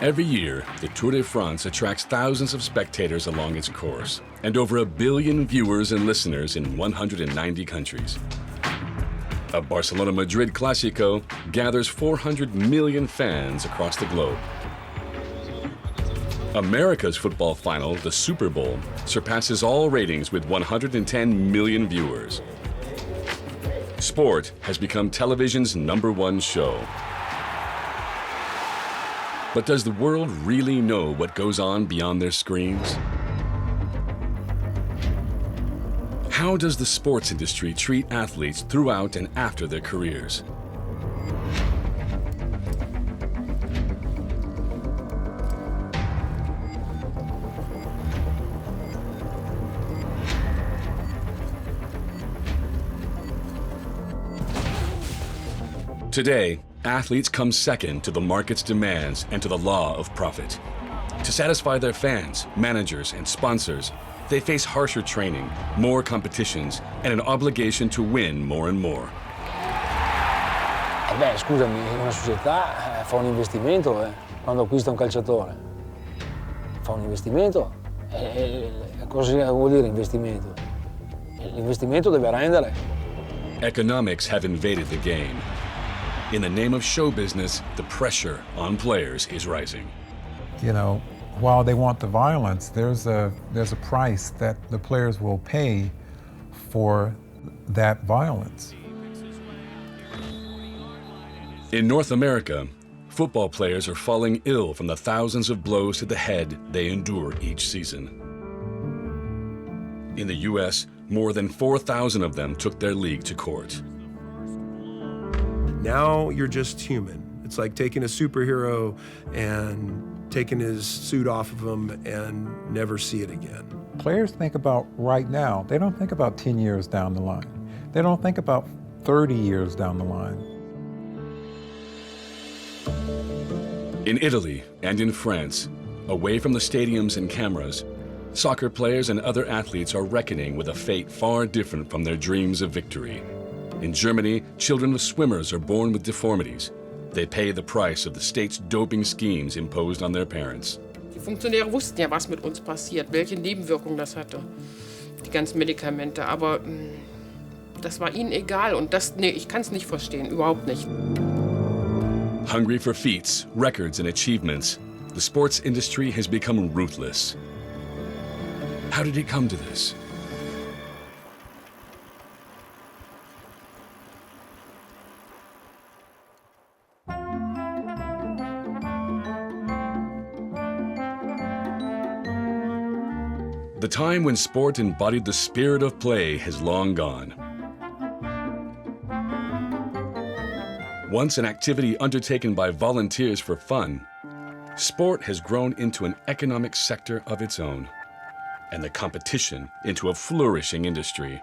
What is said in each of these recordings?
Every year, the Tour de France attracts thousands of spectators along its course and over 1 billion viewers and listeners in 190 countries. A Barcelona-Madrid Clásico gathers 400 million fans across the globe. America's football final, the Super Bowl, surpasses all ratings with 110 million viewers. Sport has become television's #1 show. But does the world really know what goes on beyond their screens? How does the sports industry treat athletes throughout and after their careers? Today, athletes come second to the market's demands and to the law of profit. To satisfy their fans, managers, and sponsors, they face harsher training, more competitions, and an obligation to win more and more. Beh, scusami, una società fa un investimento quando acquista un calciatore. Fa un investimento. Cosa vuol dire investimento? L'investimento deve rendere. Economics have invaded the game. In the name of show business, the pressure on players is rising. You know, while they want the violence, there's a price that the players will pay for that violence. In North America, football players are falling ill from the thousands of blows to the head they endure each season. In the US, more than 4,000 of them took their league to court. Now you're just human. It's like taking a superhero and taking his suit off of him and never see it again. Players think about right now. They don't think about 10 years down the line. They don't think about 30 years down the line. In Italy and in France, away from the stadiums and cameras, soccer players and other athletes are reckoning with a fate far different from their dreams of victory. In Germany, children of swimmers are born with deformities. They pay the price of the state's doping schemes imposed on their parents. Die Funktionäre wussten ja, was mit uns passiert, welche Nebenwirkungen das hatte, die ganzen Medikamente. Aber das war ihnen egal und nee, ich kann es nicht verstehen, überhaupt nicht. Hungry for feats, records, and achievements, the sports industry has become ruthless. How did it come to this? The time when sport embodied the spirit of play has long gone. Once an activity undertaken by volunteers for fun, sport has grown into an economic sector of its own, and the competition into a flourishing industry.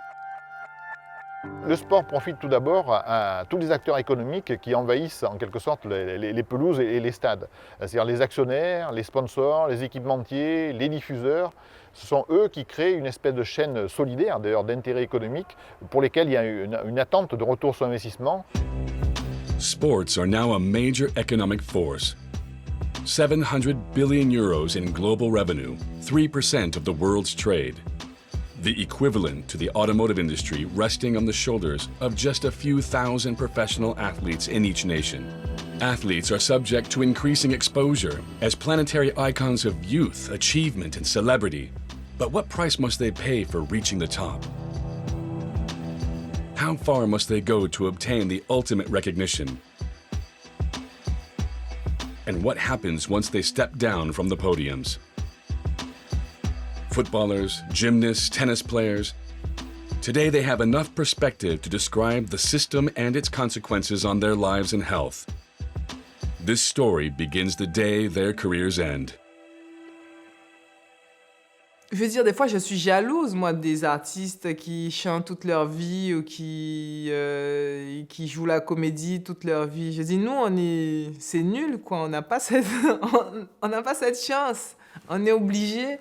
Le sport profite tout d'abord à tous les acteurs économiques qui envahissent en quelque sorte les pelouses et les stades. C'est-à-dire les actionnaires, les sponsors, les équipementiers, les diffuseurs. Ce sont eux qui créent une espèce de chaîne solidaire, d'ailleurs d'intérêt économique, pour lesquels il y a une attente de retour sur investissement. Sports are now a major economic force. 700 billion euros in global revenue, 3% of the world's trade. The equivalent to the automotive industry resting on the shoulders of just a few thousand professional athletes in each nation. Athletes are subject to increasing exposure as planetary icons of youth, achievement, and celebrity. But what price must they pay for reaching the top? How far must they go to obtain the ultimate recognition? And what happens once they step down from the podiums? Footballers, gymnasts, tennis players. Today they have enough perspective to describe the system and its consequences on their lives and health. This story begins the day their careers end. Je veux dire, des fois, je suis jalouse, moi, des artistes qui chantent toute leur vie ou qui jouent la comédie toute leur vie. Je dis, nous, c'est nul, quoi. On n'a pas cette chance. On est obligé,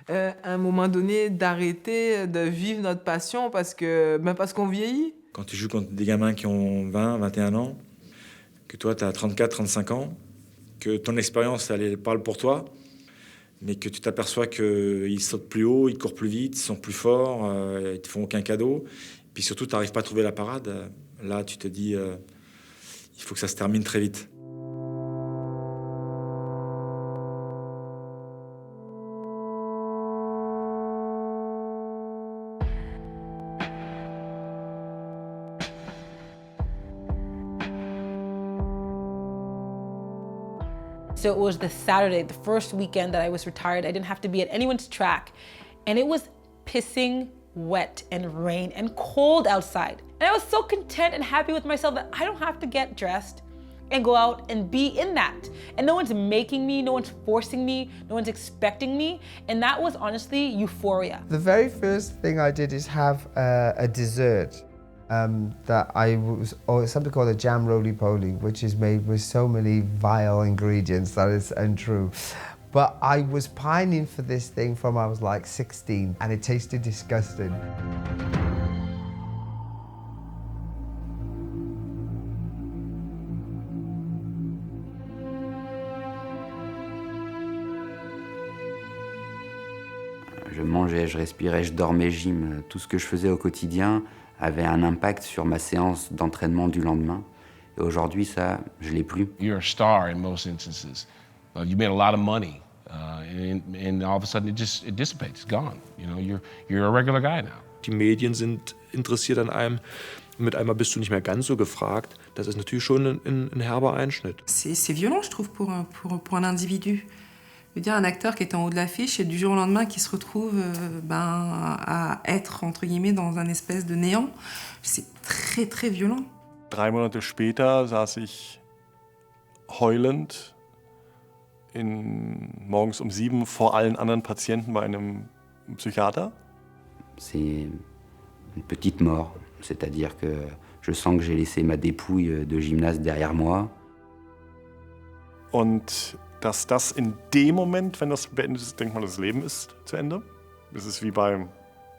à un moment donné, d'arrêter de vivre notre passion parce qu'on vieillit. Quand tu joues contre des gamins qui ont 20, 21 ans, que toi, tu as 34, 35 ans, que ton expérience, elle parle pour toi, mais que tu t'aperçois qu'ils sautent plus haut, ils courent plus vite, ils sont plus forts, ils te font aucun cadeau. Puis surtout, tu n'arrives pas à trouver la parade. Là, tu te dis, il faut que ça se termine très vite. So it was the Saturday, the first weekend that I was retired. I didn't have to be at anyone's track. And it was pissing wet and rain and cold outside. And I was so content and happy with myself that I don't have to get dressed and go out and be in that. And no one's making me, no one's forcing me, no one's expecting me. And that was honestly euphoria. The very first thing I did is have a dessert. Something called a jam roly-poly, which is made with so many vile ingredients that it's untrue. But I was pining for this thing from I was like 16, and it tasted disgusting. Je mangeais, je respirais, je dormais, gym. Tout ce que je faisais au quotidien avait un impact sur ma séance d'entraînement du lendemain. Et aujourd'hui, ça, je l'ai plus. You're a star in most instances. You made a lot of money, and all of a sudden it dissipates, it's gone. You know, you're a regular guy now. Die Medien sind interessiert an einem. Mit einmal bist du nicht mehr ganz so gefragt. Das ist natürlich schon ein herber Einschnitt. C'est violent, je trouve, pour un individu. Je veux dire, un acteur qui est en haut de l'affiche et du jour au lendemain qui se retrouve à être, entre guillemets, dans un espèce de néant, c'est très, très violent. 3 Monate später saß ich heulend morgens um 7 vor allen anderen Patienten bei einem Psychiater. C'est une petite mort, c'est-à-dire que je sens que j'ai laissé ma dépouille de gymnaste derrière moi. Und dass das in dem Moment, wenn das beendet ist, denkt man, das Leben ist zu Ende. Das ist wie bei, wie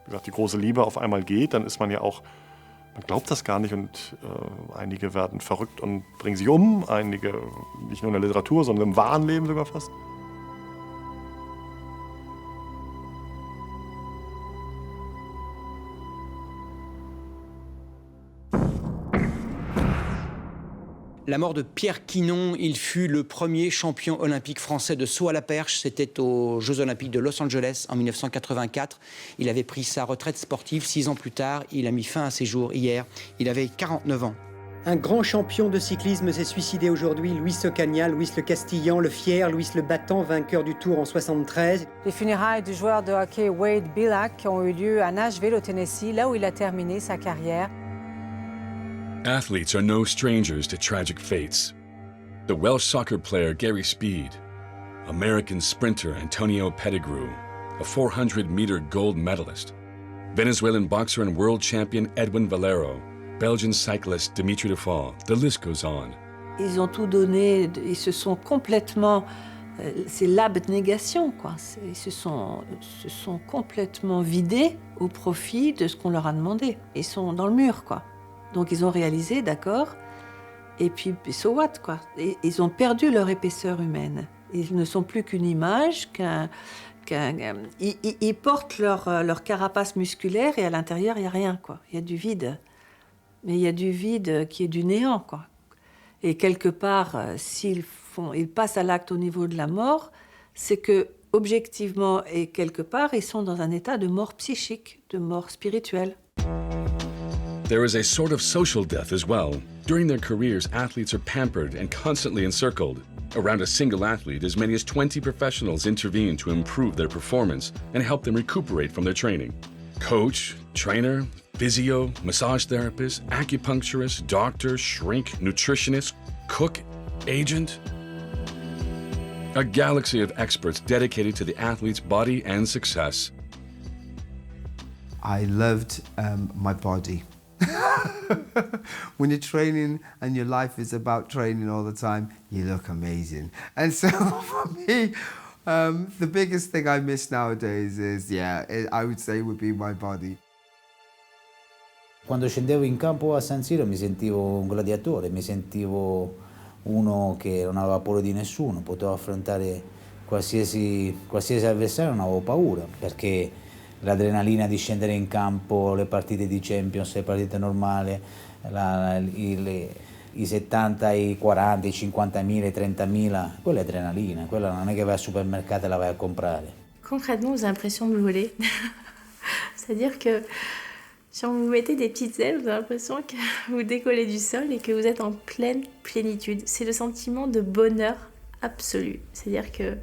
gesagt, die große Liebe auf einmal geht, dann ist man ja auch, man glaubt das gar nicht und einige werden verrückt und bringen sich um, einige nicht nur in der Literatur, sondern im wahren Leben sogar fast. La mort de Pierre Quinon, il fut le premier champion olympique français de saut à la perche. C'était aux Jeux olympiques de Los Angeles en 1984. Il avait pris sa retraite sportive 6 ans plus tard. Il a mis fin à ses jours hier. Il avait 49 ans. Un grand champion de cyclisme s'est suicidé aujourd'hui, Luis Ocaña, Luis le Castillan, le Fier, Luis le Battant, vainqueur du Tour en 73. Les funérailles du joueur de hockey Wade Billack ont eu lieu à Nashville, au Tennessee, là où il a terminé sa carrière. Athletes are no strangers to tragic fates. The Welsh soccer player Gary Speed, American sprinter Antonio Pettigrew, a 400-meter gold medalist, Venezuelan boxer and world champion Edwin Valero, Belgian cyclist Dimitri de Fall, the list goes on. Ils ont tout donné, ils se sont complètement... c'est l'abnégation, quoi. Ils se sont complètement vidés au profit de ce qu'on leur a demandé. Ils sont dans le mur, quoi. Donc ils ont réalisé, d'accord, et puis so what, quoi. Et ils ont perdu leur épaisseur humaine. Ils ne sont plus qu'une image, ils portent leur carapace musculaire et à l'intérieur, il n'y a rien, quoi. Il y a du vide. Mais il y a du vide qui est du néant, quoi. Et quelque part, ils passent à l'acte au niveau de la mort, c'est que, objectivement et quelque part, ils sont dans un état de mort psychique, de mort spirituelle. There is a sort of social death as well. During their careers, athletes are pampered and constantly encircled. Around a single athlete, as many as 20 professionals intervene to improve their performance and help them recuperate from their training. Coach, trainer, physio, massage therapist, acupuncturist, doctor, shrink, nutritionist, cook, agent. A galaxy of experts dedicated to the athlete's body and success. I loved my body. When you're training and your life is about training all the time, you look amazing. And so for me, the biggest thing I miss nowadays is, I would say would be my body. Quando scendevo in campo a San Siro mi sentivo un gladiatore, mi sentivo uno che non aveva paura di nessuno, poteva affrontare qualsiasi avversario, non avevo paura, perché l'adrenalina di scendere in campo, le partite di Champions, le partite normali, i 70, i 40, i 50.000, i 30.000, quella è adrenalina, quella non è che vai al supermercato e la vai a comprare. Concrètement, vous avez l'impression de voler. C'est-à-dire que quand vous mettez des petites ailes, vous avez l'impression que vous décollez du sol et que vous êtes en pleine plénitude. C'est le sentiment de bonheur absolu. C'est-à-dire que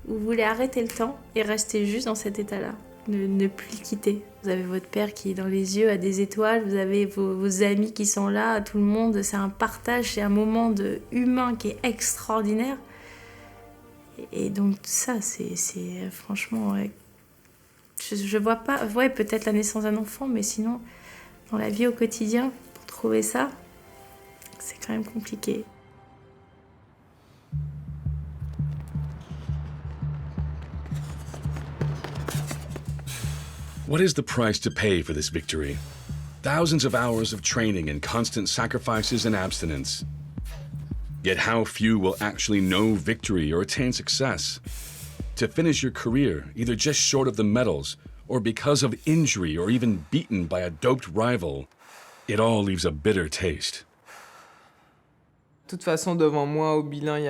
vous voulez arrêter le temps et rester juste dans cet état-là, ne plus le quitter. Vous avez votre père qui, dans les yeux, a des étoiles, vous avez vos amis qui sont là, tout le monde, c'est un partage, c'est un moment humain qui est extraordinaire. Et donc ça, c'est franchement... Je vois pas... Ouais, peut-être la naissance d'un enfant, mais sinon, dans la vie au quotidien, pour trouver ça, c'est quand même compliqué. What is the price to pay for this victory? Thousands of hours of training and constant sacrifices and abstinence. Yet how few will actually know victory or attain success? To finish your career, either just short of the medals, or because of injury, or even beaten by a doped rival, it all leaves a bitter taste. De toute façon, devant moi, au bilan, il y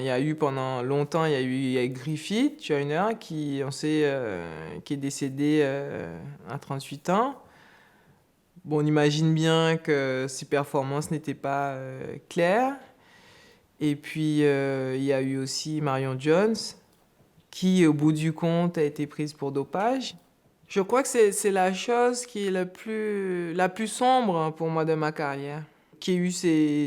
a eu pendant longtemps, il y a eu Griffith, Joyner, qui est décédé à 38 ans. Bon, on imagine bien que ses performances n'étaient pas claires. Et puis, il y a eu aussi Marion Jones, qui, au bout du compte, a été prise pour dopage. Je crois que c'est la chose qui est la plus sombre pour moi de ma carrière. Qu'il y ait eu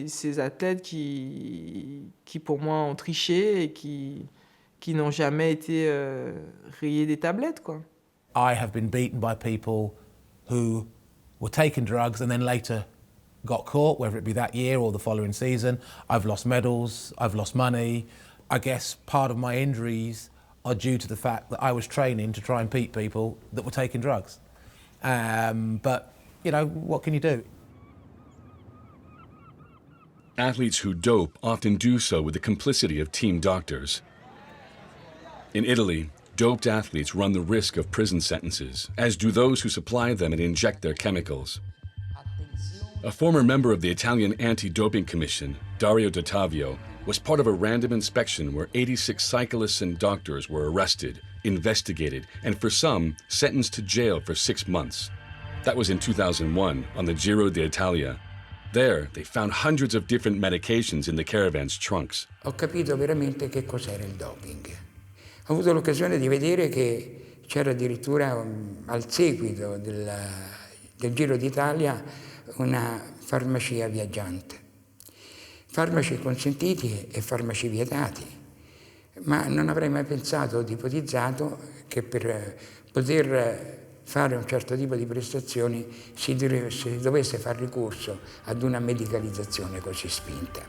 ces athlètes qui, pour moi, ont triché et qui n'ont jamais été rayés des tablettes, quoi. I have been beaten by people who were taking drugs and then later got caught, whether it be that year or the following season. I've lost medals, I've lost money. I guess part of my injuries are due to the fact that I was training to try and beat people that were taking drugs. But, you know, what can you do? Athletes who dope often do so with the complicity of team doctors. In Italy, doped athletes run the risk of prison sentences, as do those who supply them and inject their chemicals. A former member of the Italian Anti-Doping Commission, Dario D'Ottavio, was part of a random inspection where 86 cyclists and doctors were arrested, investigated, and for some, sentenced to jail for 6 months. That was in 2001 on the Giro d'Italia. There, they found hundreds of different medications in the caravan's trunks. Ho capito veramente che cos'era il doping. Ho avuto l'occasione di vedere che c'era addirittura al seguito del Giro d'Italia una farmacia viaggiante. Farmaci consentiti e farmaci vietati. Ma non avrei mai pensato o ipotizzato che per poter fare un certo tipo di prestazioni si dovesse far ricorso ad una medicalizzazione così spinta.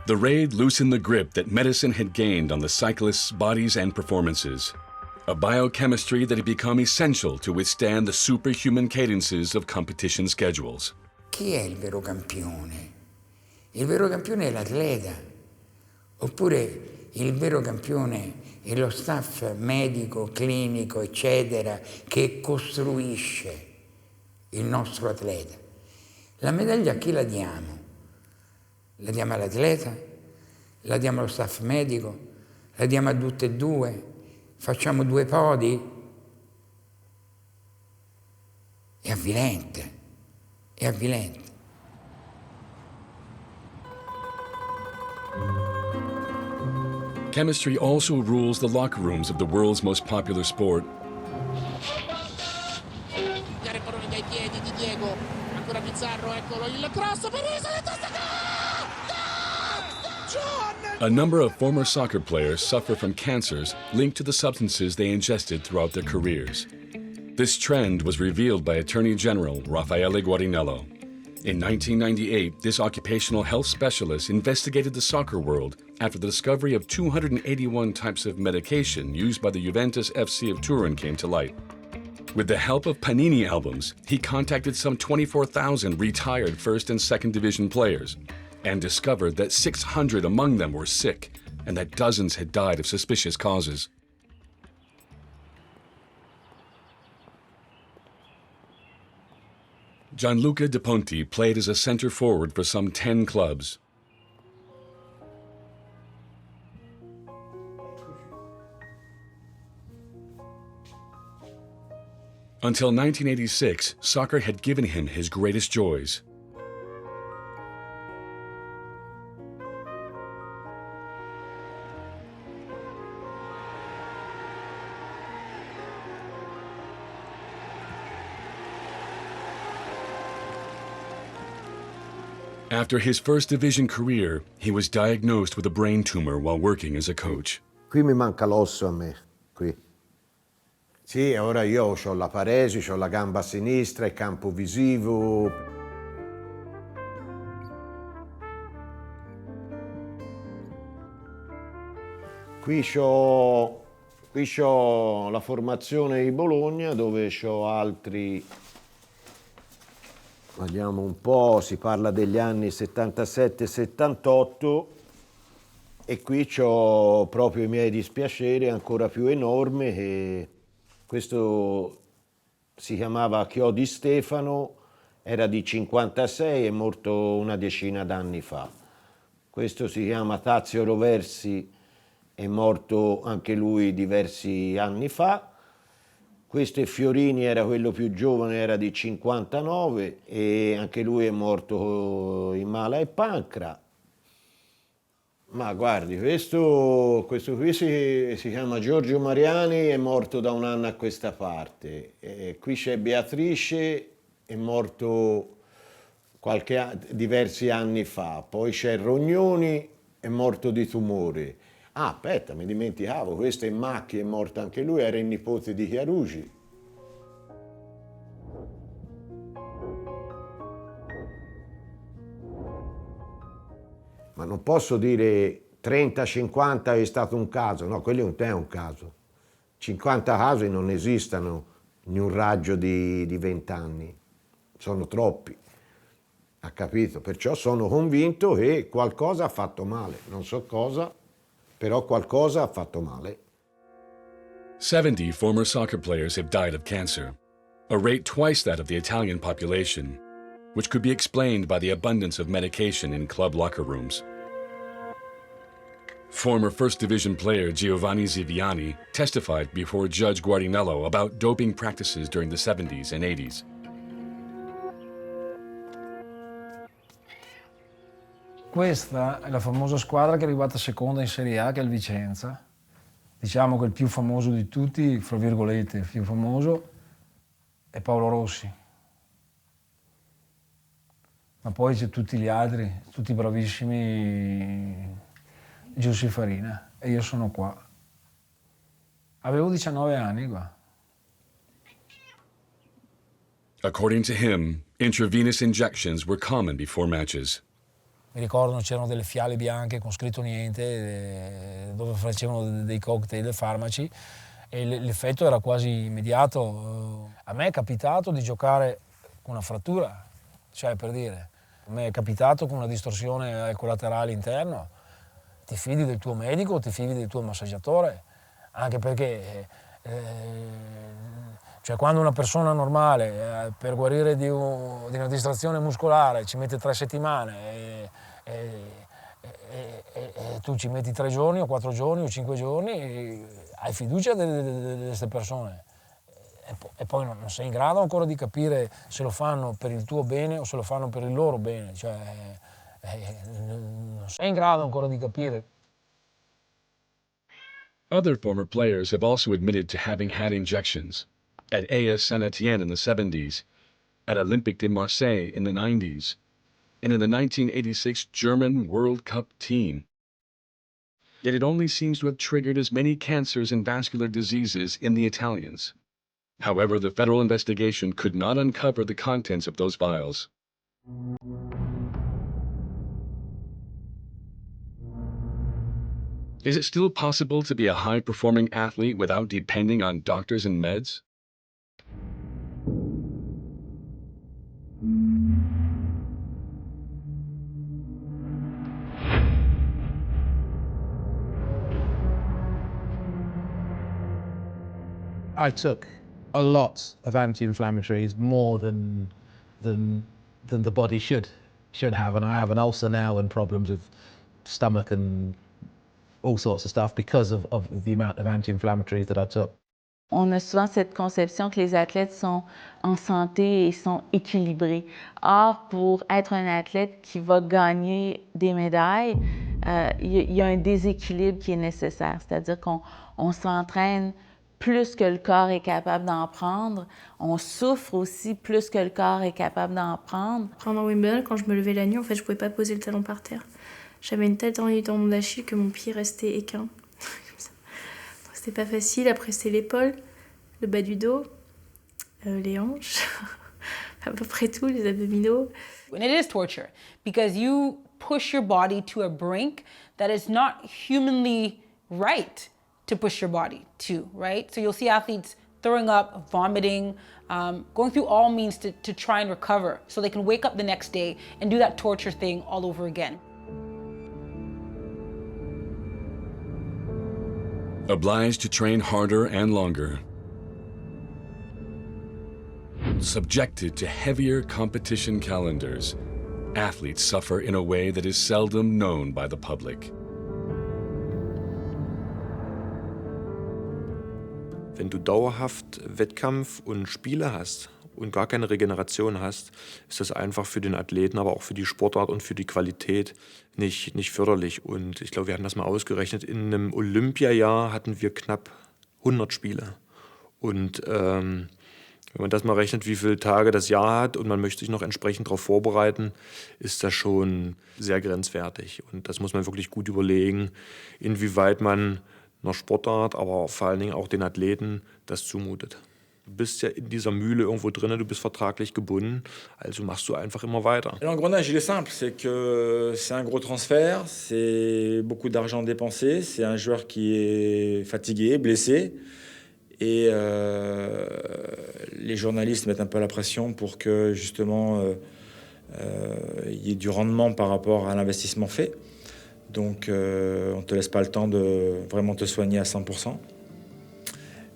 The raid loosened the grip that medicine had gained on the cyclists' bodies and performances, a biochemistry that had become essential to withstand the superhuman cadences of competition schedules. Chi è il vero campione? Il vero campione è l'atleta, oppure il vero campione è lo staff medico, clinico, eccetera, che costruisce il nostro atleta. La medaglia a chi la diamo? La diamo all'atleta? La diamo allo staff medico? La diamo a tutte e due? Facciamo 2 podi? È avvilente, è avvilente. Chemistry also rules the locker rooms of the world's most popular sport. A number of former soccer players suffer from cancers linked to the substances they ingested throughout their careers. This trend was revealed by Attorney General Raffaele Guarinello. In 1998, this occupational health specialist investigated the soccer world after the discovery of 281 types of medication used by the Juventus FC of Turin came to light. With the help of Panini albums, he contacted some 24,000 retired first and second division players. and discovered that 600 among them were sick and that dozens had died of suspicious causes. Gianluca De Ponti played as a center forward for some 10 clubs. Until 1986, soccer had given him his greatest joys. After his first division career, he was diagnosed with a brain tumor while working as a coach. Qui mi manca l'osso a me, qui. Sì, ora io ho la paresi, ho la gamba sinistra, il campo visivo. Qui c'ho la formazione di Bologna dove c'ho altri, vediamo un po', si parla degli anni 77-78 e qui c'ho proprio i miei dispiaceri ancora più enormi che questo si chiamava Chiodi Stefano, era di 56, è morto una decina d'anni fa. Questo si chiama Tazio Roversi, è morto anche lui diversi anni fa. Questo è Fiorini, era quello più giovane, era di 59 e anche lui è morto in mala e pancra. Ma guardi, questo qui si chiama Giorgio Mariani, è morto da un anno a questa parte. E qui c'è Beatrice, è morto diversi anni fa. Poi c'è Rognoni, è morto di tumore. Ah, aspetta, mi dimenticavo, questo è Macchi, è morto anche lui, era il nipote di Chiarugi. Ma non posso dire 30-50 è stato un caso, no, quello non è un caso. 50 casi non esistono in un raggio di 20 anni, sono troppi, ha capito? Perciò sono convinto che qualcosa ha fatto male, non so cosa, però qualcosa ha fatto male. 70 former soccer players have died of cancer, a rate twice that of the Italian population, which could be explained by the abundance of medication in club locker rooms. Former First Division player Giovanni Ziviani testified before Judge Guardinello about doping practices during the 70s and 80s. Questa è la famosa squadra che è arrivata seconda in Serie A, che è il Vicenza. Diciamo che il più famoso di tutti, fra virgolette, il più famoso è Paolo Rossi. Ma poi c'è tutti gli altri, tutti bravissimi, Giussi Farina, e io sono qua. Avevo 19 anni qua. According to him, intravenous injections were common before matches. Mi ricordo c'erano delle fiale bianche con scritto niente, dove facevano dei cocktail, dei farmaci, e l'effetto era quasi immediato. A me è capitato di giocare con una frattura, cioè per dire, a me è capitato con una distorsione al collaterale interno. Ti fidi del tuo medico, ti fidi del tuo massaggiatore, anche perché cioè quando una persona normale per guarire di una distrazione muscolare ci mette 3 settimane e tu ci metti 3 giorni o 4 giorni o 5 giorni, hai fiducia di queste persone e poi non sei in grado ancora di capire se lo fanno per il tuo bene o se lo fanno per il loro bene, cioè non sei in grado ancora di capire. Other former players have also admitted to having had injections. At AS Saint-Étienne in the 70s, at Olympique de Marseille in the 90s, and in the 1986 German World Cup team. Yet it only seems to have triggered as many cancers and vascular diseases in the Italians. However, the federal investigation could not uncover the contents of those vials. Is it still possible to be a high-performing athlete without depending on doctors and meds? I took a lot of anti-inflammatories, more than the body should have, and I have an ulcer now and problems with stomach and all sorts of stuff because of the amount of anti-inflammatories that I took. On a souvent cette conception que les athlètes sont en santé et sont équilibrés. Or, pour être un athlète qui va gagner des médailles, il y a un déséquilibre qui est nécessaire. C'est-à-dire qu'on s'entraîne plus que le corps est capable d'en prendre. On souffre aussi plus que le corps est capable d'en prendre. Pendant Wimbledon, quand je me levais la nuit, en fait, je pouvais pas poser le talon par terre. J'avais une telle tendinite dans mon Achille que mon pied restait équin. C'était pas facile. Après, c'était l'épaule, le bas du dos, les hanches, à peu près tout, les abdominaux. And it is torture because you push your body to a brink that is not humanly right to push your body to, right? So you'll see athletes throwing up, vomiting, going through all means to try and recover so they can wake up the next day and do that torture thing all over again. Obliged to train harder and longer. Subjected to heavier competition calendars, athletes suffer in a way that is seldom known by the public. Wenn du dauerhaft Wettkampf und Spiele hast und gar keine Regeneration hast, ist das einfach für den Athleten, aber auch für die Sportart und für die Qualität nicht förderlich. Und ich glaube, wir hatten das mal ausgerechnet, in einem Olympiajahr hatten wir knapp 100 Spiele. Und wenn man das mal rechnet, wie viele Tage das Jahr hat und man möchte sich noch entsprechend darauf vorbereiten, ist das schon sehr grenzwertig. Und das muss man wirklich gut überlegen, inwieweit man einer Sportart, aber vor allen Dingen auch den Athleten das zumutet. Du bist ja in dieser Mühle irgendwo drin, du bist vertraglich gebunden, also machst du einfach immer weiter. L'engrenage, il est simple, c'est que c'est un gros transfert, c'est beaucoup d'argent dépensé, c'est un joueur qui est fatigué, blessé, et les journalistes mettent un peu la pression pour que justement il y ait du rendement par rapport à l'investissement fait. Donc on ne te laisse pas le temps de vraiment te soigner à 100%.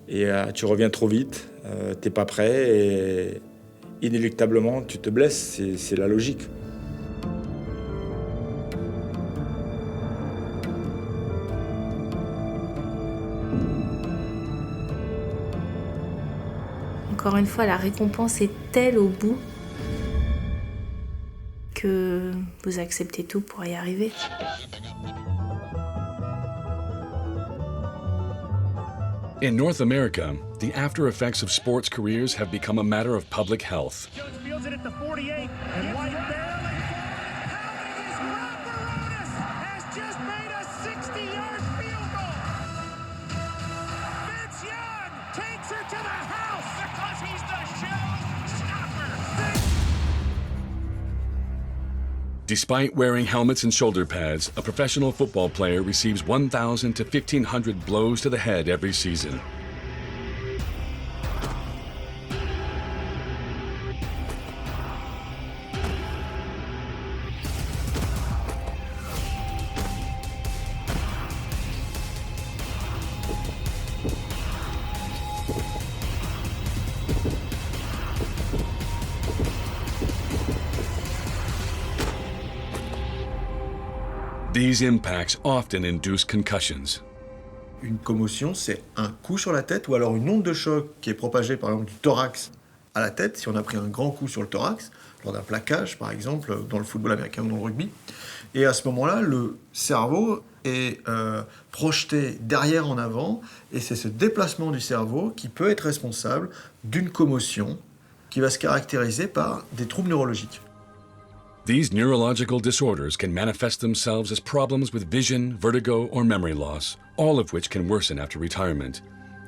Et tu reviens trop vite, tu n'es pas prêt et inéluctablement tu te blesses, c'est la logique. Encore une fois, la récompense est telle au bout que vous acceptez tout pour y arriver. In North America, the after effects of sports careers have become a matter of public health. Fields it at the 48, and White barely. Has just made a 60-yard field goal. Vince Young takes her to the house because he's the showstopper. Despite wearing helmets and shoulder pads, a professional football player receives 1,000 to 1,500 blows to the head every season. These impacts often induce concussions. Une commotion, c'est un coup sur la tête ou alors une onde de choc qui est propagée par exemple du thorax à la tête, si on a pris un grand coup sur le thorax, lors d'un plaquage par exemple, dans le football américain ou dans le rugby. Et à ce moment-là, le cerveau est projeté derrière en avant, et c'est ce déplacement du cerveau qui peut être responsable d'une commotion qui va se caractériser par des troubles neurologiques. These neurological disorders can manifest themselves as problems with vision, vertigo, or memory loss, all of which can worsen after retirement.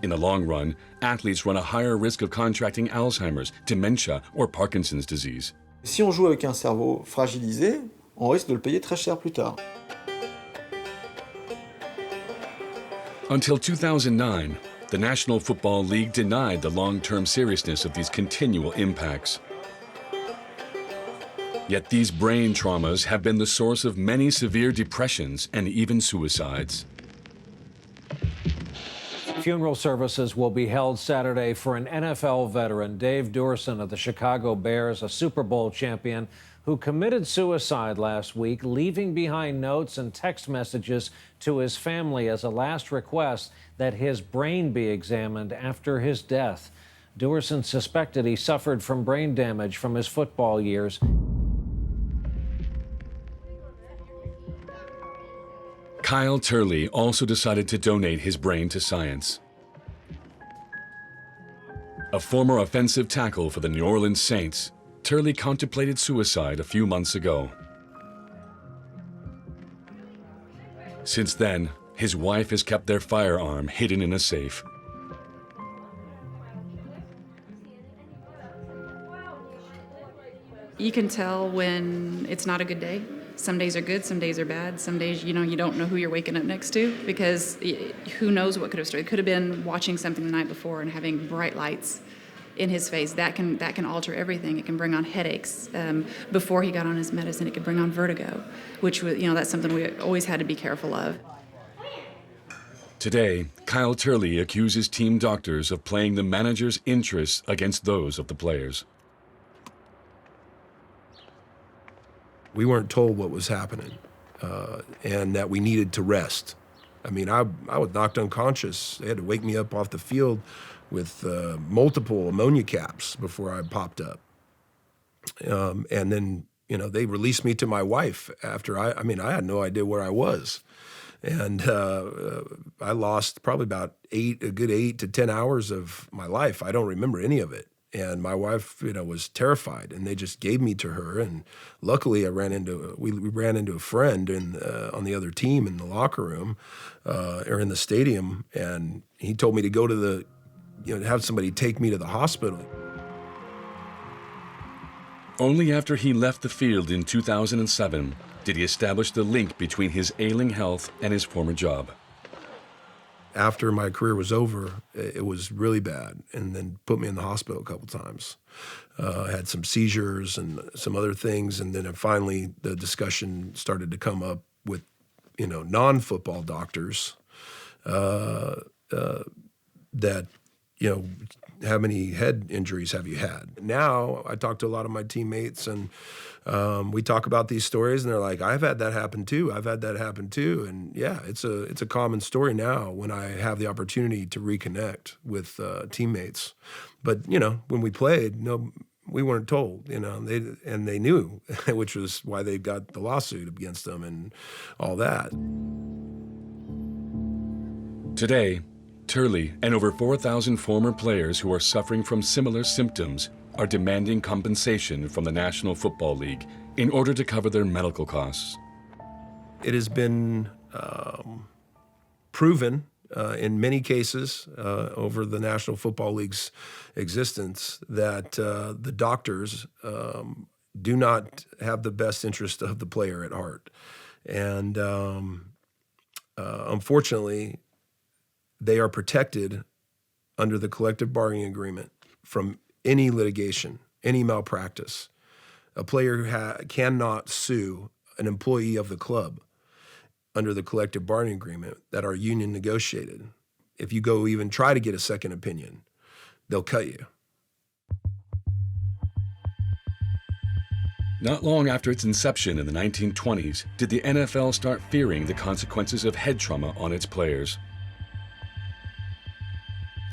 In the long run, athletes run a higher risk of contracting Alzheimer's, dementia, or Parkinson's disease. Si on joue avec un cerveau fragilisé, on risque de le payer très cher plus tard. Until 2009, the National Football League denied the long-term seriousness of these continual impacts. Yet these brain traumas have been the source of many severe depressions and even suicides. Funeral services will be held Saturday for an NFL veteran, Dave Dorson of the Chicago Bears, a Super Bowl champion who committed suicide last week, leaving behind notes and text messages to his family as a last request that his brain be examined after his death. Dorson suspected he suffered from brain damage from his football years. Kyle Turley also decided to donate his brain to science. A former offensive tackle for the New Orleans Saints, Turley contemplated suicide a few months ago. Since then, his wife has kept their firearm hidden in a safe. You can tell when it's not a good day. Some days are good, some days are bad. Some days, you don't know who you're waking up next to, because who knows what could have started. It could have been watching something the night before and having bright lights in his face. That can alter everything. It can bring on headaches. Before he got on his medicine, it could bring on vertigo, which was, that's something we always had to be careful of. Today, Kyle Turley accuses team doctors of playing the manager's interests against those of the players. We weren't told what was happening and that we needed to rest. I mean, I was knocked unconscious. They had to wake me up off the field with multiple ammonia caps before I popped up. And then, they released me to my wife after I had no idea where I was. And I lost probably about a good 8 to 10 hours of my life. I don't remember any of it. And my wife, was terrified, and they just gave me to her. And luckily, we ran into a friend on the other team in the locker room or in the stadium, and he told me to go to have somebody take me to the hospital. Only after he left the field in 2007 did he establish the link between his ailing health and his former job. After my career was over, it was really bad, and then put me in the hospital a couple times. I had some seizures and some other things, and then finally the discussion started to come up with, non-football doctors that, how many head injuries have you had? Now I talk to a lot of my teammates, and we talk about these stories, and they're like, I've had that happen too. I've had that happen too. And yeah, it's a common story now when I have the opportunity to reconnect with teammates. But, when we played, we weren't told, they knew, which was why they got the lawsuit against them and all that. Today, Turley and over 4,000 former players who are suffering from similar symptoms are demanding compensation from the National Football League in order to cover their medical costs. It has been proven in many cases over the National Football League's existence that the doctors do not have the best interest of the player at heart. And unfortunately, they are protected under the collective bargaining agreement from any litigation, any malpractice. A player cannot sue an employee of the club under the collective bargaining agreement that our union negotiated. If you go even try to get a second opinion, they'll cut you. Not long after its inception in the 1920s, did the NFL start fearing the consequences of head trauma on its players.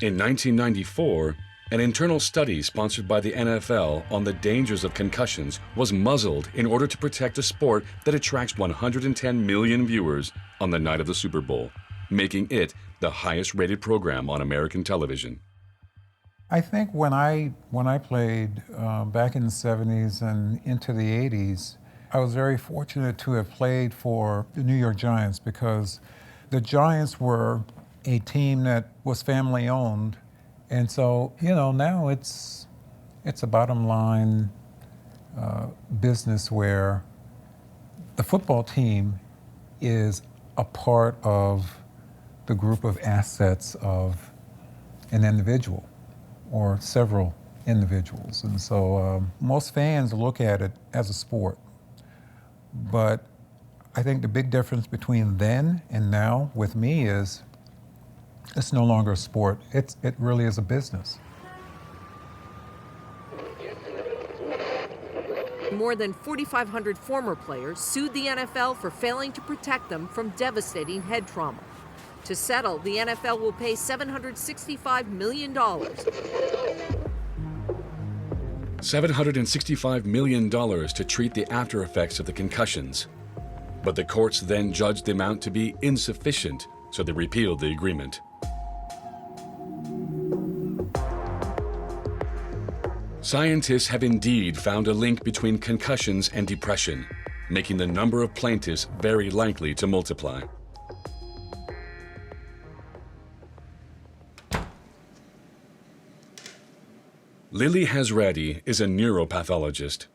In 1994, an internal study sponsored by the NFL on the dangers of concussions was muzzled in order to protect a sport that attracts 110 million viewers on the night of the Super Bowl, making it the highest-rated program on American television. I think when I played back in the 70s and into the 80s, I was very fortunate to have played for the New York Giants, because the Giants were a team that was family owned. And so, now it's a bottom line business where the football team is a part of the group of assets of an individual or several individuals. And so most fans look at it as a sport. But I think the big difference between then and now with me is It's no longer a sport. It really is a business. More than 4,500 former players sued the NFL for failing to protect them from devastating head trauma. To settle, the NFL will pay $765 million. $765 million to treat the after effects of the concussions. But the courts then judged the amount to be insufficient, so they repealed the agreement. Scientists have indeed found a link between concussions and depression, making the number of plaintiffs very likely to multiply. Lily Hazrati is a neuropathologist.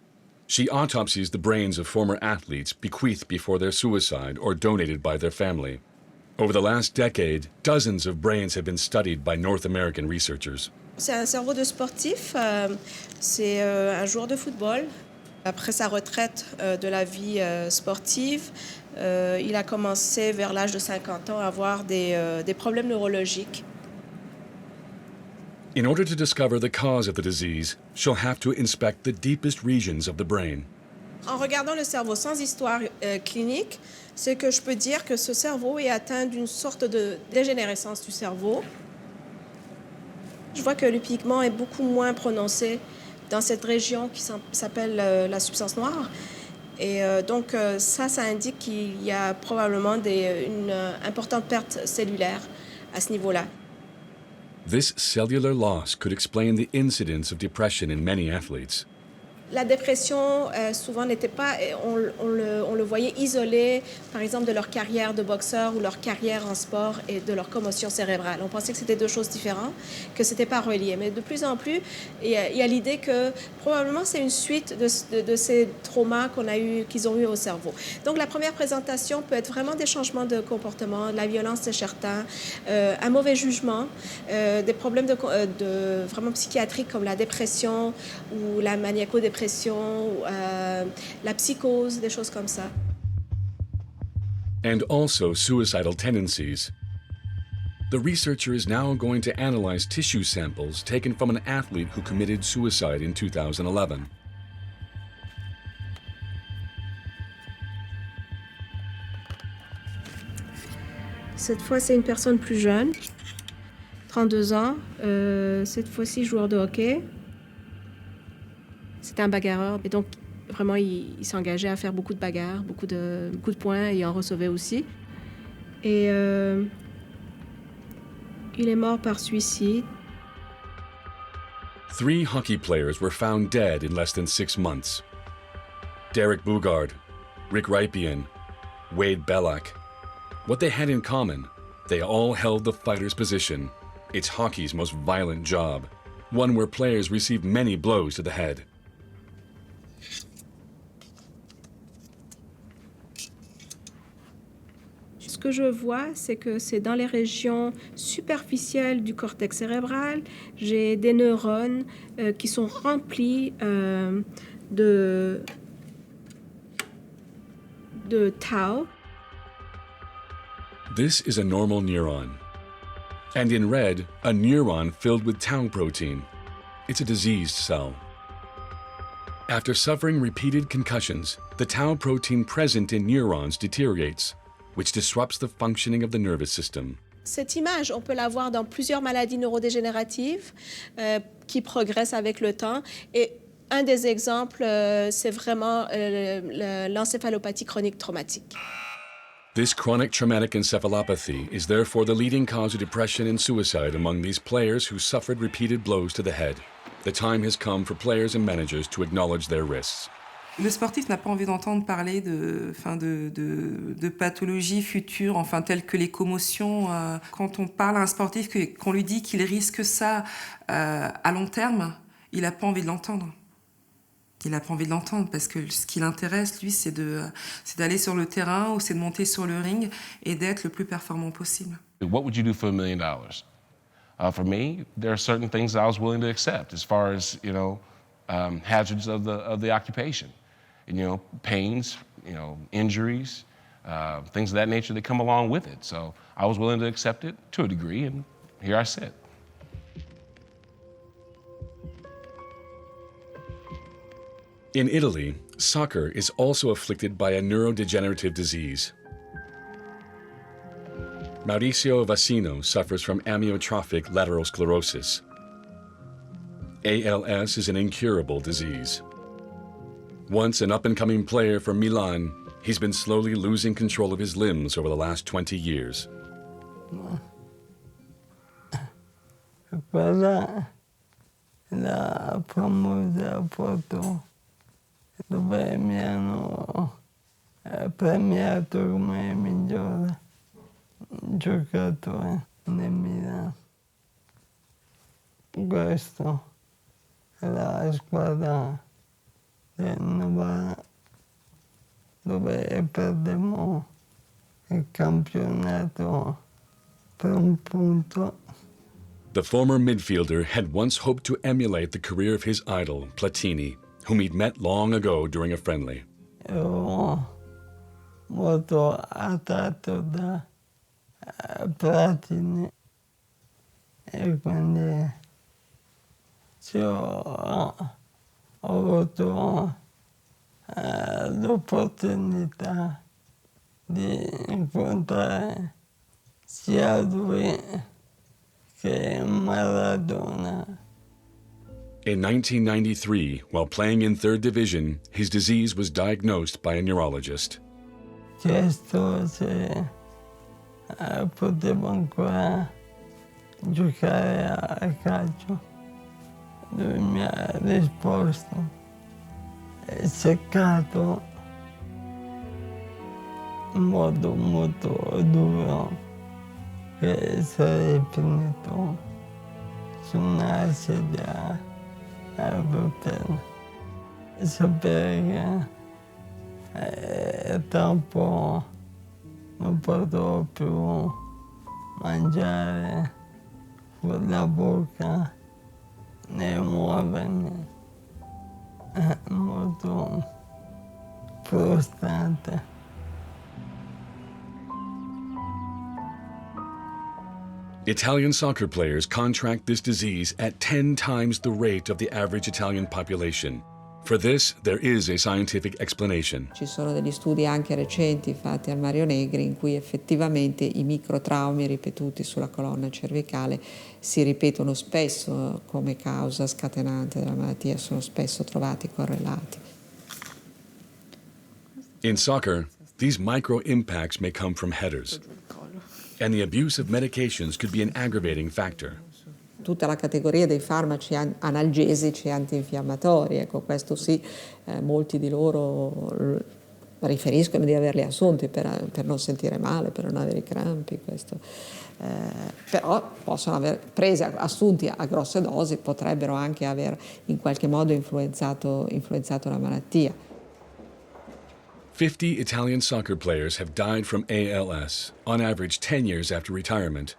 She autopsies the brains of former athletes bequeathed before their suicide or donated by their family. Over the last decade, dozens of brains have been studied by North American researchers. C'est un cerveau de sportif, c'est un joueur de football. Après sa retraite de la vie sportive, il a commencé vers l'âge de 50 ans à avoir des problèmes neurologiques. In order to discover the cause of the disease, she'll have to inspect the deepest regions of the brain. En regardant le cerveau sans histoire clinique, c'est que je peux dire que ce cerveau est atteint d'une sorte de dégénérescence du cerveau. Je vois que le pigment est beaucoup moins prononcé dans cette région qui s'appelle la substance noire. Et donc ça indique qu'il y a probablement une importante perte cellulaire à ce niveau-là. This cellular loss could explain the incidence of depression in many athletes. La dépression, souvent, n'était pas... On le voyait isolé, par exemple, de leur carrière de boxeur ou leur carrière en sport et de leur commotion cérébrale. On pensait que c'était deux choses différentes, que ce n'était pas relié. Mais de plus en plus, il y a l'idée que probablement c'est une suite de ces traumas qu'ils ont eu au cerveau. Donc, la première présentation peut être vraiment des changements de comportement, de la violence chez certains, un mauvais jugement, des problèmes vraiment psychiatriques comme la dépression ou la maniaco-dépression, la psychose, des choses comme ça. And also suicidal tendencies. The researcher is now going to analyze tissue samples taken from an athlete who committed suicide in 2011. Cette fois, c'est une personne plus jeune, 32 ans, cette fois-ci joueur de hockey. C'était un bagarreur, et donc vraiment il s'engageait à faire beaucoup de bagarres, beaucoup de points, et il en recevait aussi. Et il est mort par suicide. 3 hockey players were found dead in less than 6 months. Derek Bugard, Rick Rypien, Wade Belak. What they had in common, they all held the fighter's position. It's hockey's most violent job, one where players receive many blows to the head. Ce que je vois, c'est que c'est dans les régions superficielles du cortex cérébral, j'ai des neurones qui sont remplis de tau. This is a normal neuron. And in red, a neuron filled with tau protein. It's a diseased cell. After suffering repeated concussions, the tau protein present in neurons deteriorates, which disrupts the functioning of the nervous system. Cette image, on peut la voir dans plusieurs maladies neurodégénératives qui progressent avec le temps. Et un des exemples, c'est vraiment l'encéphalopathie chronique traumatique. This chronic traumatic encephalopathy is therefore the leading cause of depression and suicide among these players who suffered repeated blows to the head. The time has come for players and managers to acknowledge their risks. Le sportif n'a pas envie d'entendre parler de pathologies futures, telles que les commotions. Quand on parle à un sportif, qu'on lui dit qu'il risque ça à long terme, il n'a pas envie de l'entendre. Il n'a pas envie de l'entendre parce que ce qui l'intéresse, lui, c'est d'aller sur le terrain ou c'est de monter sur le ring et d'être le plus performant possible. What would you do for $1 million? For me, there are certain things that I was willing to accept as far as, hazards of the occupation. Pains, injuries, things of that nature that come along with it. So I was willing to accept it to a degree, and here I sit. In Italy, soccer is also afflicted by a neurodegenerative disease. Mauricio Vaccino suffers from amyotrophic lateral sclerosis. ALS is an incurable disease. Once an up-and-coming player from Milan, he's been slowly losing control of his limbs over the last 20 years. Quella la famosa foto dove mi hanno premiato come migliore giocatore nel Milan. Questo è la squadra del Novara dove perdemmo il campionato per un punto. The former midfielder had once hoped to emulate the career of his idol, Platini, whom he'd met long ago during a friendly. Ero molto attratto da Platini e quindi ho avuto l'opportunità di incontrare sia lui che Maradona. In 1993, while playing in third division, his disease was diagnosed by a neurologist. Chiesto se potevo ancora giocare a calcio. Lui mi ha risposto, è seccato in modo molto duro, che sarei finito su una sedia a rotelle. Sapere che tra un po' non potrò più mangiare con la bocca né muovermi, è molto frustrante. Italian soccer players contract this disease at 10 times the rate of the average Italian population. For this, there is a scientific explanation. Ci sono degli studi anche recenti fatti al Mario Negri in cui effettivamente i microtraumi ripetuti sulla colonna cervicale si ripetono spesso come causa scatenante della malattia, sono spesso trovati correlati. In soccer, these micro impacts may come from headers, and the abuse of medications could be an aggravating factor. Tutta la categoria dei farmaci analgesici e antinfiammatori, ecco, questo sì, molti di loro riferiscono di averli assunti per non sentire male, per non avere i crampi, questo. Però possono aver assunti a grosse dosi, potrebbero anche aver in qualche modo influenzato la malattia. 50 Italian soccer players have died from ALS, on average 10 years after retirement.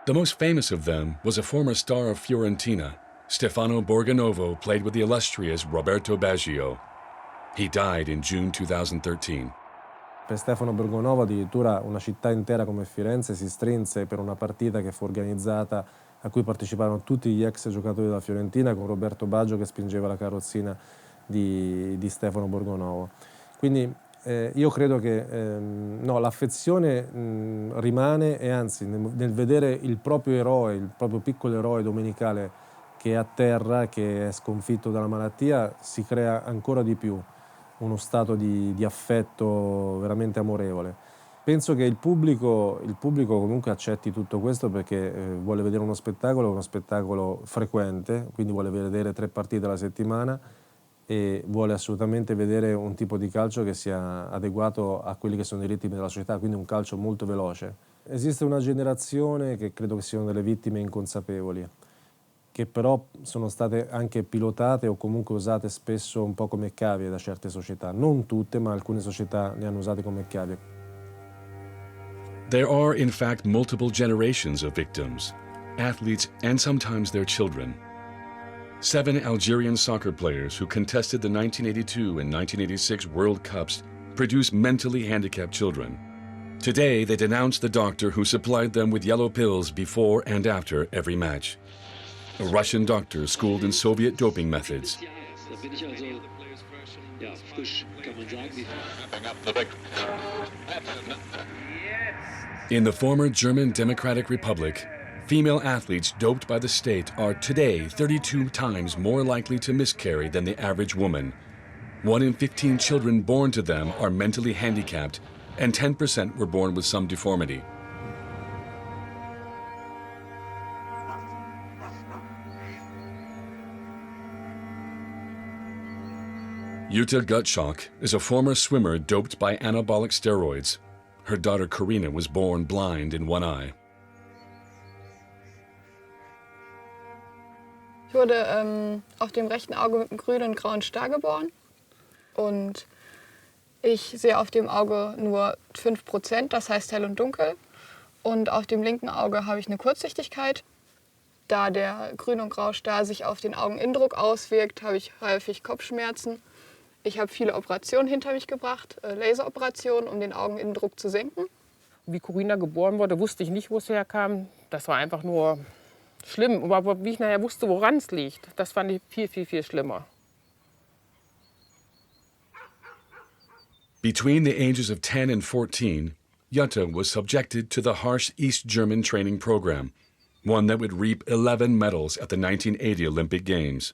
The most famous of them was a former star of Fiorentina. Stefano Borgonovo played with the illustrious Roberto Baggio. He died in June 2013. Per Stefano Borgonovo addirittura una città intera come Firenze si strinse per una partita che fu organizzata a cui parteciparono tutti gli ex giocatori della Fiorentina con Roberto Baggio che spingeva la carrozzina di Stefano Borgonovo. Quindi io credo che l'affezione rimane e anzi nel vedere il proprio eroe, il proprio piccolo eroe domenicale che è a terra, che è sconfitto dalla malattia, si crea ancora di più uno stato di affetto veramente amorevole. Penso che il pubblico comunque accetti tutto questo perché vuole vedere uno spettacolo frequente, quindi vuole vedere 3 partite alla settimana e vuole assolutamente vedere un tipo di calcio che sia adeguato a quelli che sono i ritmi della società, quindi un calcio molto veloce. Esiste una generazione che credo che siano delle vittime inconsapevoli, che però sono state anche pilotate o comunque usate spesso un po' come cavie da certe società. Non tutte, ma alcune società le hanno usate come cavie. There are, in fact, multiple generations of victims, athletes and sometimes their children. 7 Algerian soccer players who contested the 1982 and 1986 World Cups produce mentally handicapped children. Today, they denounce the doctor who supplied them with yellow pills before and after every match. A Russian doctor schooled in Soviet doping methods. In the former German Democratic Republic, female athletes doped by the state are today 32 times more likely to miscarry than the average woman. 1 in 15 children born to them are mentally handicapped, and 10% were born with some deformity. Jutta Gottschalk is a former swimmer doped by anabolic steroids. Her daughter Karina was born blind in one eye. Ich wurde auf dem rechten Auge mit einem grünen und grauen Star geboren. Und ich sehe auf dem Auge nur 5%, das heißt hell und dunkel. Und auf dem linken Auge habe ich eine Kurzsichtigkeit. Da der grün und graue Star sich auf den Augeninnendruck auswirkt, habe ich häufig Kopfschmerzen. Ich habe viele Operationen hinter mich gebracht, Laseroperationen, um den Augeninnendruck zu senken. Wie Corina geboren wurde, wusste ich nicht, wo es herkam. Das war einfach nur schlimm. Aber wie ich nachher wusste, woran es liegt, das fand ich viel, viel, viel schlimmer. Between the ages of 10 and 14, Jutta was subjected to the harsh East German training program, one that would reap 11 medals at the 1980 Olympic Games.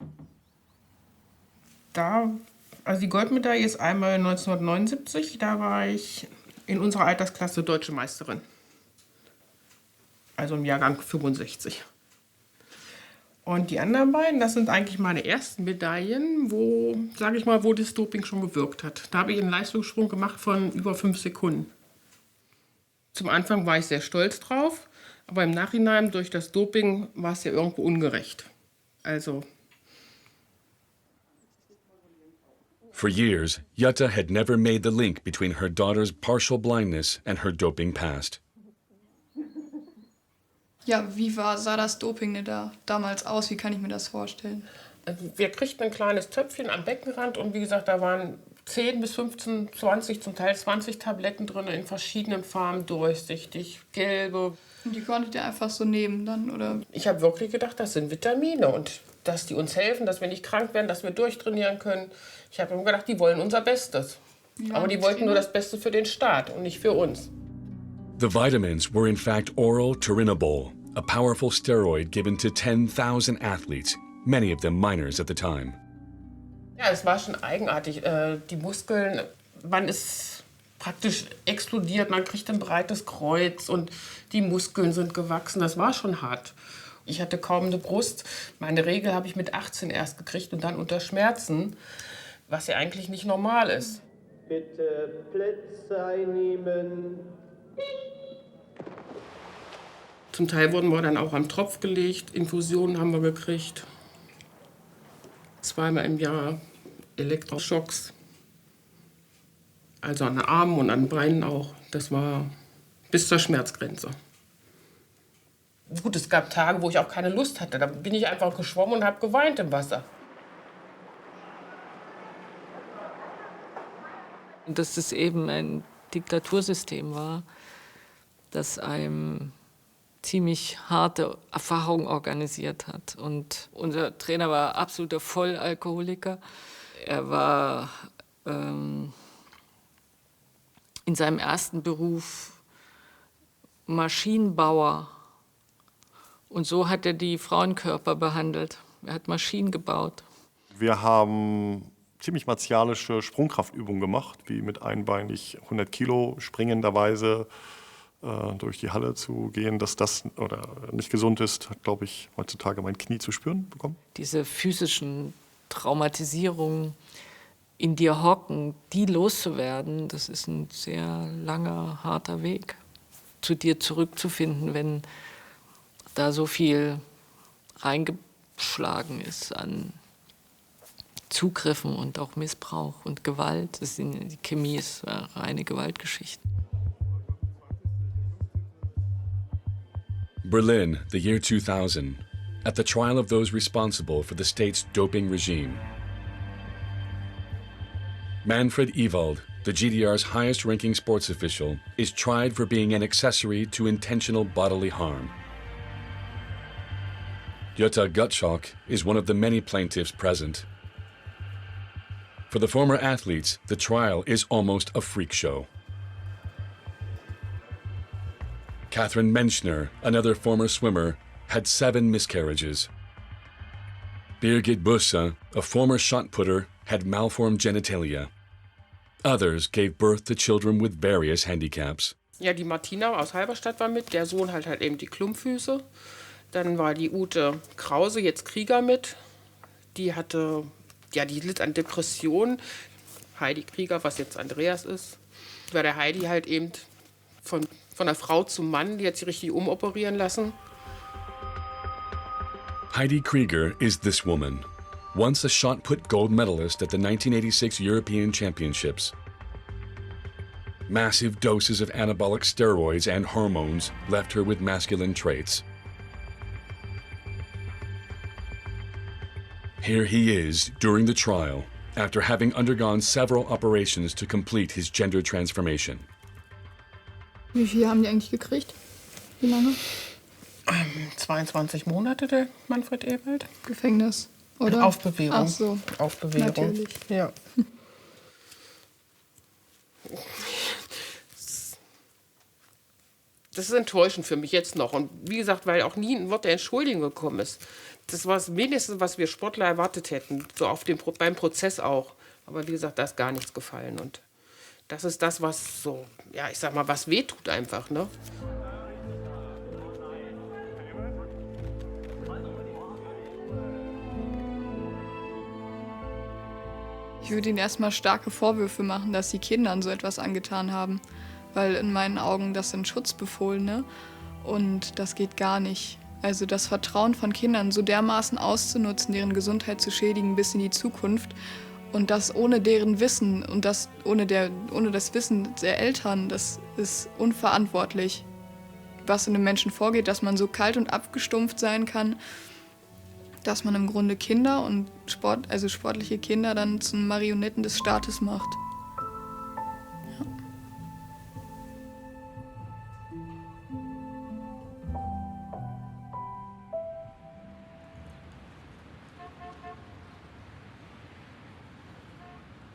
Also die Goldmedaille ist einmal 1979, da war ich in unserer Altersklasse Deutsche Meisterin. Also im Jahrgang 65. Und die anderen beiden, das sind eigentlich meine ersten Medaillen, wo, sage ich mal, wo das Doping schon gewirkt hat. Da habe ich einen Leistungssprung gemacht von über 5 Sekunden. Zum Anfang war ich sehr stolz drauf, aber im Nachhinein durch das Doping war es ja irgendwo ungerecht. Also For years, Jutta had never made the link between her daughter's partial blindness and her doping past. Ja, wie sah das Doping denn da damals aus? Wie kann ich mir das vorstellen? Wir kriegten ein kleines Töpfchen am Beckenrand und wie gesagt, da waren 10 bis 15, 20, zum Teil 20 Tabletten drin in verschiedenen Farben, durchsichtig, gelbe. Und die konntet ihr einfach so nehmen dann, oder? Ich habe wirklich gedacht, das sind Vitamine und dass die uns helfen, dass wir nicht krank werden, dass wir durchtrainieren können. Ich habe immer gedacht, die wollen unser Bestes. Ja, aber die wollten nur das Beste für den Staat und nicht für uns. The vitamins were in fact oral turinabol, a powerful steroid given to 10,000 athletes, many of them minors at the time. Ja, es war schon eigenartig. Die Muskeln, man ist praktisch explodiert, man kriegt ein breites Kreuz und die Muskeln sind gewachsen. Das war schon hart. Ich hatte kaum eine Brust. Meine Regel habe ich mit 18 erst gekriegt und dann unter Schmerzen, was ja eigentlich nicht normal ist. Bitte Plätze einnehmen. Zum Teil wurden wir dann auch am Tropf gelegt, Infusionen haben wir gekriegt. 2-mal im Jahr Elektroschocks. Also an den Armen und an den Beinen auch. Das war bis zur Schmerzgrenze. Gut, es gab Tage, wo ich auch keine Lust hatte. Da bin ich einfach geschwommen und habe geweint im Wasser. Dass es eben ein Diktatursystem war, das einem ziemlich harte Erfahrung organisiert hat. Und unser Trainer war absoluter Vollalkoholiker. Er war in seinem ersten Beruf Maschinenbauer. Und so hat er die Frauenkörper behandelt. Er hat Maschinen gebaut. Wir haben ziemlich martialische Sprungkraftübungen gemacht, wie mit einbeinig 100 Kilo springenderweise durch die Halle zu gehen. Dass das oder nicht gesund ist, hat, glaube ich, heutzutage mein Knie zu spüren bekommen. Diese physischen Traumatisierungen in dir hocken, die loszuwerden, das ist ein sehr langer, harter Weg. Zu dir zurückzufinden, wenn da so viel reingeschlagen ist an Zugriffen und auch Missbrauch und Gewalt. Die Chemie ist eine reine Gewaltgeschichte. Berlin, the year 2000, at the trial of those responsible for the state's doping regime. Manfred Ewald the GDR's highest-ranking sports official, is tried for being an accessory to intentional bodily harm. Jutta Gottschalk is one of the many plaintiffs present. For the former athletes, the trial is almost a freak show. Catherine Menschner, another former swimmer, had 7 miscarriages. Birgit Busse, a former shot putter, had malformed genitalia. Others gave birth to children with various handicaps. Ja, die Martina aus Halberstadt war mit, der Sohn halt eben die Klumpfüße. Dann war die Ute Krause, jetzt Krieger mit. Die hatte, ja, die litt an Depressionen. Heidi Krieger, was jetzt Andreas ist. Bei der Heidi halt eben von der Frau zum Mann, die hat sich richtig umoperieren lassen. Heidi Krieger is this woman, once a shot put gold medalist at the 1986 European Championships. Massive doses of anabolic steroids and hormones left her with masculine traits. Here he is during the trial, after having undergone several operations to complete his gender transformation. Wie viel haben die eigentlich gekriegt? Wie lange? 22 Monate, der Manfred Ewald. Gefängnis, oder? Auf Bewährung. Ach so, auf Bewährung. natürlich. Ja. Das ist enttäuschend für mich jetzt noch. Und wie gesagt, weil auch nie ein Wort der Entschuldigung gekommen ist. Das war das Mindeste, was wir Sportler erwartet hätten. So beim Prozess auch. Aber wie gesagt, da ist gar nichts gefallen. Und das ist das, was so, ja, ich sag mal, was wehtut einfach, ne? Ich würde ihnen erstmal starke Vorwürfe machen, dass sie Kindern so etwas angetan haben. Weil in meinen Augen, das sind Schutzbefohlene und das geht gar nicht. Also das Vertrauen von Kindern so dermaßen auszunutzen, deren Gesundheit zu schädigen bis in die Zukunft und das ohne deren Wissen und das ohne das Wissen der Eltern, das ist unverantwortlich. Was in einem Menschen vorgeht, dass man so kalt und abgestumpft sein kann, dass man im Grunde Kinder und sportliche Kinder dann zu Marionetten des Staates macht.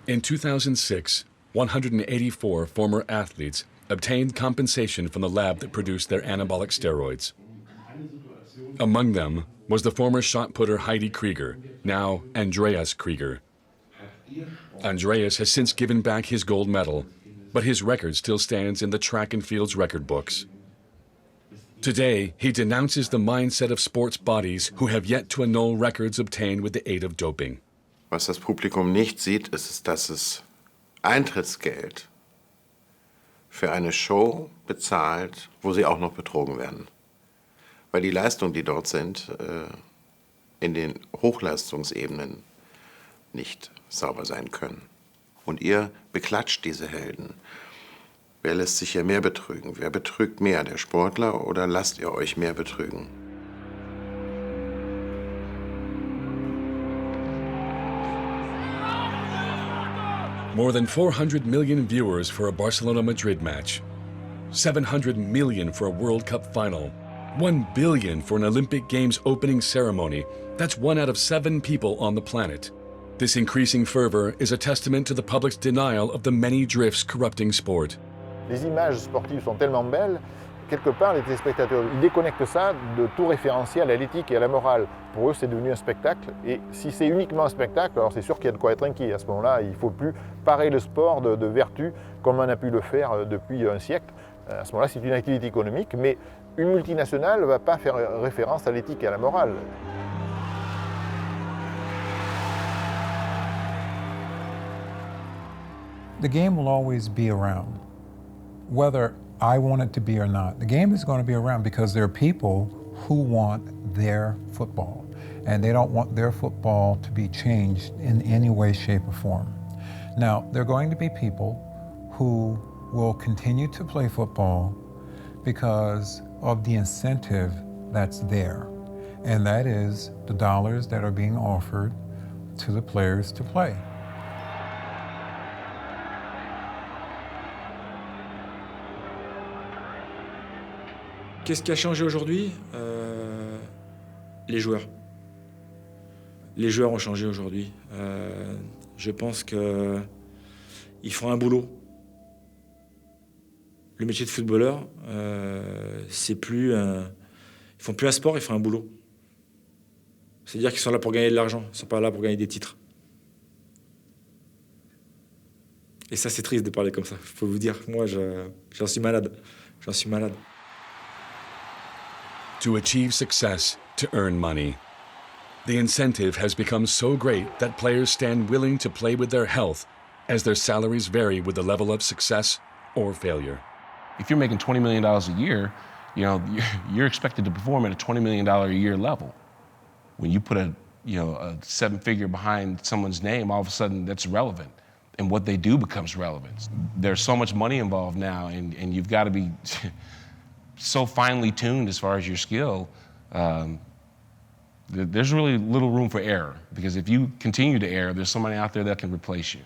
In 2006, 184 former athletes obtained compensation from the lab that produced their anabolic steroids. Among them was the former shot putter Heidi Krieger, now Andreas Krieger. Andreas has since given back his gold medal, but his record still stands in the track and field's record books. Today, he denounces the mindset of sports bodies who have yet to annul records obtained with the aid of doping. Was das Publikum nicht sieht, ist, dass es Eintrittsgeld für eine Show bezahlt, wo sie auch noch betrogen werden. Weil die Leistungen, die dort sind, in den Hochleistungsebenen nicht sauber sein können. Und ihr beklatscht diese Helden. Wer lässt sich hier mehr betrügen? Wer betrügt mehr, der Sportler, oder lasst ihr euch mehr betrügen? More than 400 million viewers for a Barcelona-Madrid match, 700 million for a World Cup final, 1 billion for an Olympic Games opening ceremony. That's 1 out of 7 people on the planet. This increasing fervor is a testament to the public's denial of the many drifts corrupting sport. Les images sportives sont tellement belles, quelque part les téléspectateurs ils déconnectent ça de tout référentiel à l'éthique et à la morale. Pour eux, c'est devenu un spectacle. Et si c'est uniquement un spectacle, alors c'est sûr qu'il y a de quoi être inquiet. À ce moment-là, il ne faut plus parer le sport de vertu comme on a pu le faire depuis un siècle. À ce moment-là, c'est une activité économique, mais une multinationale ne va pas faire référence à l'éthique et à la morale. The game will always be around, whether I want it to be or not. The game is going to be around because there are people who want their football, and they don't want their football to be changed in any way, shape, or form. Now, there are going to be people who will continue to play football because of the incentive that's there, and that is the dollars that are being offered to the players to play. Qu'est-ce qui a changé aujourd'hui? Les joueurs. Les joueurs ont changé aujourd'hui. Je pense qu'ils font un boulot. Le métier de footballeur, c'est plus ils font plus un sport, ils font un boulot. C'est-à-dire qu'ils sont là pour gagner de l'argent, ils ne sont pas là pour gagner des titres. Et ça, c'est triste de parler comme ça. Il faut vous dire, moi, j'en suis malade. J'en suis malade. To achieve success, to earn money. The incentive has become so great that players stand willing to play with their health as their salaries vary with the level of success or failure. If you're making $20 million a year, you know, you're expected to perform at a $20 million a year level. When you put a seven-figure behind someone's name, all of a sudden that's relevant. And what they do becomes relevant. There's so much money involved now, and you've got to be so finely tuned as far as your skill. There's really little room for error, because if you continue to err, there's somebody out there that can replace you.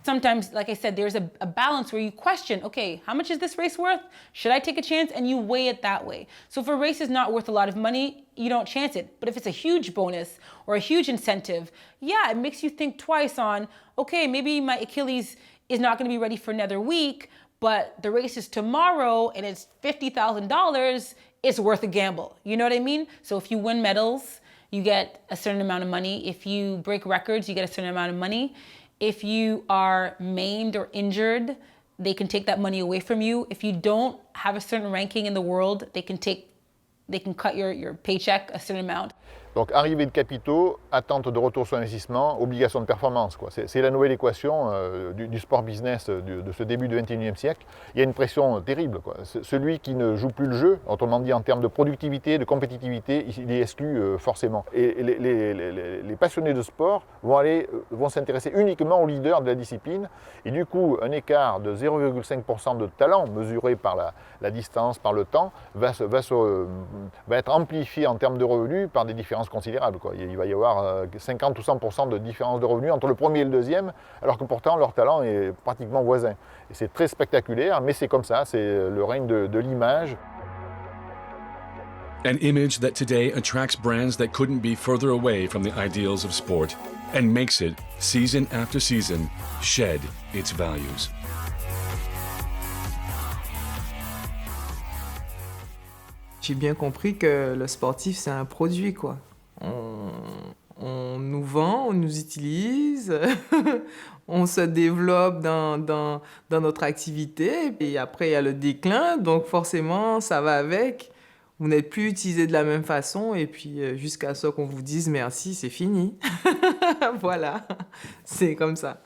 Sometimes, like I said, there's a balance where you question, okay, how much is this race worth? Should I take a chance? And you weigh it that way. So if a race is not worth a lot of money, you don't chance it. But if it's a huge bonus or a huge incentive, yeah, it makes you think twice on, okay, maybe my Achilles is not going to be ready for another week, but the race is tomorrow and it's $50,000, it's worth a gamble. You know what I mean? So if you win medals, you get a certain amount of money. If you break records, you get a certain amount of money. If you are maimed or injured, they can take that money away from you. If you don't have a certain ranking in the world, they can cut your paycheck a certain amount. Donc arrivée de capitaux, attente de retour sur investissement, obligation de performance. C'est la nouvelle équation du sport business de ce début du XXIe siècle. Il y a une pression terrible. Celui qui ne joue plus le jeu, autrement dit en termes de productivité, de compétitivité, il est exclu forcément. Et les passionnés de sport vont s'intéresser uniquement aux leaders de la discipline. Et du coup, un écart de 0,5% de talent mesuré par la distance, par le temps, va être amplifié en termes de revenus par des différences considérables. Il va y avoir 50 ou 100% de différence de revenus entre le premier et le deuxième, alors que pourtant leur talent est pratiquement voisin. Et c'est très spectaculaire, mais c'est comme ça, c'est le règne de l'image. An image that today attracts brands that couldn't be further away from the ideals of sport and makes it, season after season, shed its values. J'ai bien compris que le sportif, c'est un produit, quoi. On nous vend, on nous utilise, on se développe dans notre activité, et après, il y a le déclin, donc forcément, ça va avec. Vous n'êtes plus utilisé de la même façon, et puis jusqu'à ce qu'on vous dise merci, c'est fini. Voilà, c'est comme ça.